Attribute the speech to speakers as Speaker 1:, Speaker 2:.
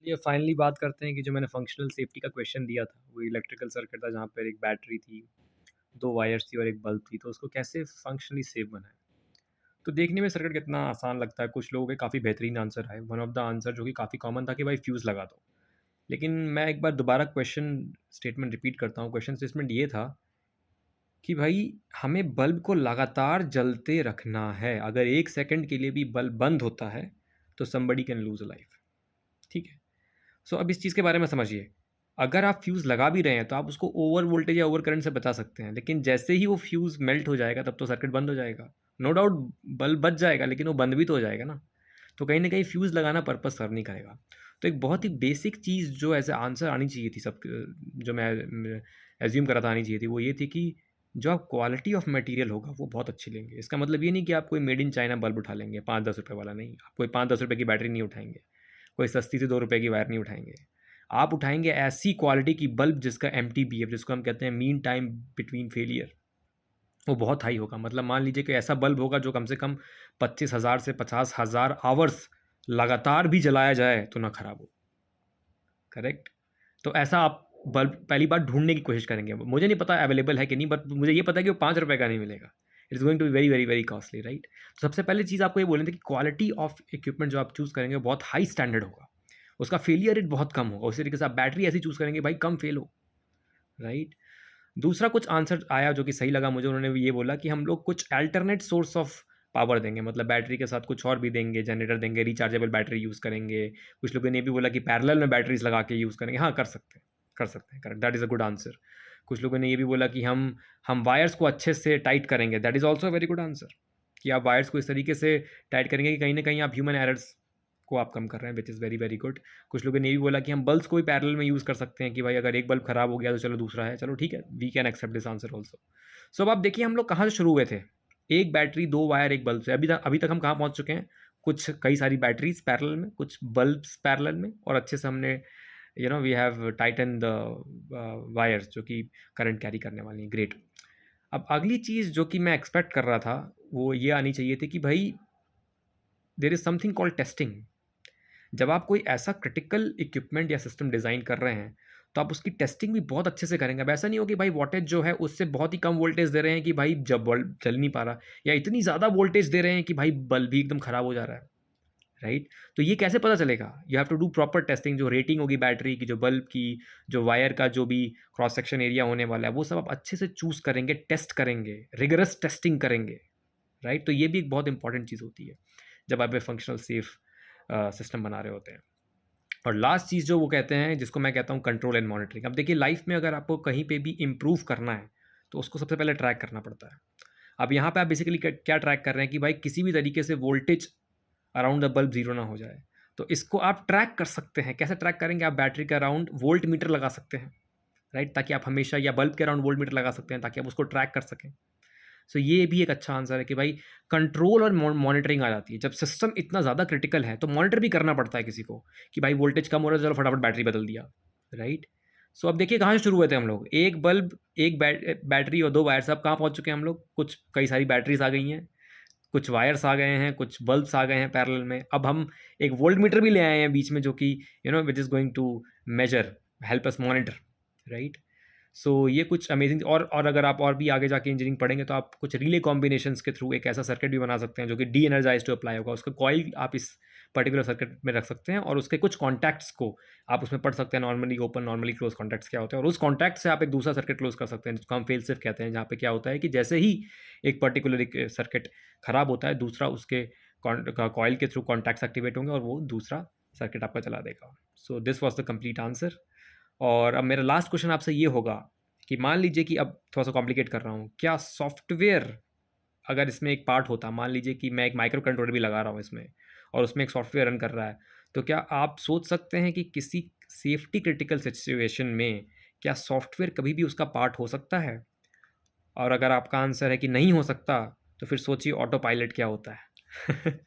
Speaker 1: ये फाइनली बात करते हैं कि जो मैंने फंक्शनल सेफ्टी का क्वेश्चन दिया था, वो इलेक्ट्रिकल सर्किट था जहाँ पर एक बैटरी थी, 2 वायर्स थी और एक बल्ब थी, तो उसको कैसे फंक्शनली सेफ बनाएँ? तो देखने में सर्किट कितना आसान लगता है, कुछ लोगों के काफ़ी बेहतरीन आंसर आए। वन ऑफ द आंसर जो कि काफ़ी कॉमन था कि भाई फ्यूज़ लगा दो। लेकिन मैं एक बार दोबारा क्वेश्चन स्टेटमेंट रिपीट करता हूँ, क्वेश्चन स्टेटमेंट ये था कि भाई हमें बल्ब को लगातार जलते रखना है। अगर 1 सेकंड के लिए भी बल्ब बंद होता है, तो somebody can lose a life. ठीक है? सो अब इस चीज़ के बारे में समझिए। अगर आप फ्यूज़ लगा भी रहे हैं तो आप उसको ओवर वोल्टेज या ओवर करंट से बचा सकते हैं, लेकिन जैसे ही वो फ्यूज़ मेल्ट हो जाएगा तब तो सर्किट बंद हो जाएगा। नो डाउट बल्ब बच जाएगा, लेकिन वो बंद भी तो हो जाएगा ना। तो कहीं न कहीं फ्यूज़ लगाना पर्पज़ सर्व नहीं करेगा। तो एक बहुत ही बेसिक चीज़ जो एज़ अ आंसर आनी चाहिए थी सब जो मैं एज़्यूम कर रहा था आनी चाहिए थी, वो ये थी कि जो आप क्वालिटी ऑफ मटेरियल होगा वो बहुत अच्छी लेंगे। इसका मतलब ये नहीं कि आप कोई मेड इन चाइना बल्ब उठा लेंगे, 5-10 रुपए वाला नहीं। आप कोई 5-10 रुपए की बैटरी नहीं उठाएँगे। कोई सस्ती सी 2 रुपए की वायर नहीं उठाएँगे। आप उठाएँगे ऐसी क्वालिटी की बल्ब जिसका एमटीबीएफ, जिसको हम कहते हैं मीन टाइम बिटवीन फेलियर, वो बहुत हाई होगा। मतलब मान लीजिए कि ऐसा बल्ब होगा जो कम से कम 25,000 से 50,000 आवर्स लगातार भी जलाया जाए तो ना खराब हो। करेक्ट? तो ऐसा आप बल्ब पहली बार ढूँढने की कोशिश करेंगे। मुझे नहीं पता अवेलेबल है कि नहीं, बट मुझे ये पता है कि वो ₹5 का नहीं मिलेगा। It is going to be very, very, very costly, right? तो सबसे पहले चीज़ आपको ये बोलनी थी कि क्वालिटी ऑफ इक्विपमेंट जो आप चूज़ करेंगे वो बहुत हाई स्टैंडर्ड होगा। उसका फेलियर रेट बहुत कम होगा। उसी तरीके से आप बैटरी ऐसी चूज़ करेंगे भाई कम फेल हो, राइट? दूसरा कुछ आंसर आया जो कि सही लगा मुझे, उन्होंने ये बोला कि हम लोग कुछ अल्टरनेट सोर्स ऑफ पावर देंगे, मतलब बैटरी के साथ कुछ और भी देंगे, जनरेटर देंगे, रिचार्जेबल बैटरी यूज़ करेंगे। कुछ लोगों ने ये भी बोला कि पैरेलल में बैटरीज़ लगा के यूज़ करेंगे। हाँ, कर सकते हैं, correct, that is a good answer. कुछ लोगों ने ये भी बोला कि हम वायर्स को अच्छे से टाइट करेंगे, that is also a very good answer, कि आप वायर्स को इस तरीके से टाइट करेंगे कि कहीं न कहीं आप ह्यूमन एरर्स को आप कम कर रहे हैं, which is very, very good. कुछ लोगों ने ये भी बोला कि हम बल्ब्स को भी पैरेलल में यूज़ कर सकते हैं कि भाई अगर एक बल्ब खराब हो गया तो चलो दूसरा है, चलो ठीक है, we can accept this answer also. So अब आप देखिए हम लोग कहाँ से शुरू हुए थे, एक बैटरी, 2 वायर, 1 बल्ब से अभी तक हम कहाँ पहुँच चुके हैं? कुछ कई सारी बैटरीज़ पैरेलल में, कुछ बल्ब्स पैरेलल में, और अच्छे से हमने we have tighten the wires जो कि करंट कैरी करने वाली हैं, ग्रेट। अब अगली चीज़ जो कि मैं एक्सपेक्ट कर रहा था, वो ये आनी चाहिए थी कि भाई there is something called testing. जब आप कोई ऐसा क्रिटिकल इक्विपमेंट या सिस्टम डिज़ाइन कर रहे हैं, तो आप उसकी टेस्टिंग भी बहुत अच्छे से करेंगे। अब ऐसा नहीं हो कि भाई वोल्टेज जो है उससे बहुत ही कम वोल्टेज दे रहे हैं कि भाई जब बल्ब चल नहीं पा रहा, या इतनी ज़्यादा वोल्टेज दे रहे हैं कि भाई बल्ब भी एकदम खराब हो जा रहा है, राइट? तो ये कैसे पता चलेगा? You have to do proper testing, जो रेटिंग होगी बैटरी की, जो बल्ब की, जो वायर का जो भी क्रॉस सेक्शन एरिया होने वाला है, वो सब आप अच्छे से चूज़ करेंगे, टेस्ट करेंगे, रिगरस टेस्टिंग करेंगे, राइट? तो ये भी एक बहुत इंपॉर्टेंट चीज़ होती है, जब आप एक फंक्शनल सेफ सिस्टम बना रहे होते हैं। और लास्ट चीज़ जो वो कहते हैं, जिसको मैं कहता हूँ कंट्रोल एंड मॉनिटरिंग। अब देखिए लाइफ में अगर आपको कहीं पे भी इम्प्रूव करना है, तो उसको सबसे पहले ट्रैक करना पड़ता है। अब यहाँ पे आप बेसिकली क्या ट्रैक कर रहे हैं कि भाई किसी भी तरीके से voltage around the bulb zero ना हो जाए। तो इसको आप ट्रैक कर सकते हैं। कैसे ट्रैक करेंगे? आप बैटरी के अराउंड वोल्ट मीटर लगा सकते हैं, राइट? ताकि आप हमेशा, या बल्ब के अराउंड वोल्ट मीटर लगा सकते हैं ताकि आप उसको ट्रैक कर सकें। सो ये भी एक अच्छा आंसर है कि भाई कंट्रोल और मॉनिटरिंग आ जाती है। जब सिस्टम इतना ज़्यादा क्रिटिकल है तो मॉनिटर भी करना पड़ता है किसी को, कि भाई वोल्टेज कम हो रहा है, चलो फटाफट बैटरी बदल दिया, राइट? सो अब देखिए कहाँ से शुरू हुए थे हम लोग, एक बल्ब, एक बैटरी और 2 वायर से। अब कहाँ पहुँच चुके हैं हम लोग? कुछ कई सारी बैटरीज आ गई हैं, कुछ वायर्स आ गए हैं, कुछ बल्ब्स आ गए हैं पैरेलल में। अब हम एक वोल्ट मीटर भी ले आए हैं बीच में, जो कि which is going to measure, help us monitor, right? So ये कुछ अमेजिंग। और अगर आप और भी आगे जाके इंजीनियरिंग पढ़ेंगे तो आप कुछ रिले कॉम्बिनेशंस के थ्रू एक ऐसा सर्किट भी बना सकते हैं जो कि डी एनर्जाइज टू अप्लाई होगा। उसका कॉइल आप इस पर्टिकुलर सर्किट में रख सकते हैं, और उसके कुछ कॉन्टैक्ट्स को आप उसमें पढ़ सकते हैं, normally open, normally close contacts क्या होते हैं, और उस कॉन्टैक्ट से आप एक दूसरा सर्किट क्लोज कर सकते हैं, जिसको हम फेल सेफ कहते हैं, जहाँ पे क्या होता है कि जैसे ही एक पर्टिकुलर सर्किट खराब होता है, दूसरा उसके कॉइल के थ्रू कॉन्टैक्ट्स एक्टिवेट होंगे और वो दूसरा सर्किट आपका चला देगा। So this was the complete answer. और अब मेरा लास्ट क्वेश्चन आपसे ये होगा कि मान लीजिए कि अब थोड़ा सा कॉम्प्लिकेट कर रहा हूँ, क्या सॉफ्टवेयर अगर इसमें एक पार्ट होता, मान लीजिए कि मैं एक माइक्रो कंट्रोलर भी लगा रहा हूँ इसमें, और उसमें एक सॉफ्टवेयर रन कर रहा है, तो क्या आप सोच सकते हैं कि किसी सेफ्टी क्रिटिकल सिचुएशन में क्या सॉफ्टवेयर कभी भी उसका पार्ट हो सकता है? और अगर आपका आंसर है कि नहीं हो सकता, तो फिर सोचिए ऑटो पायलट क्या होता है।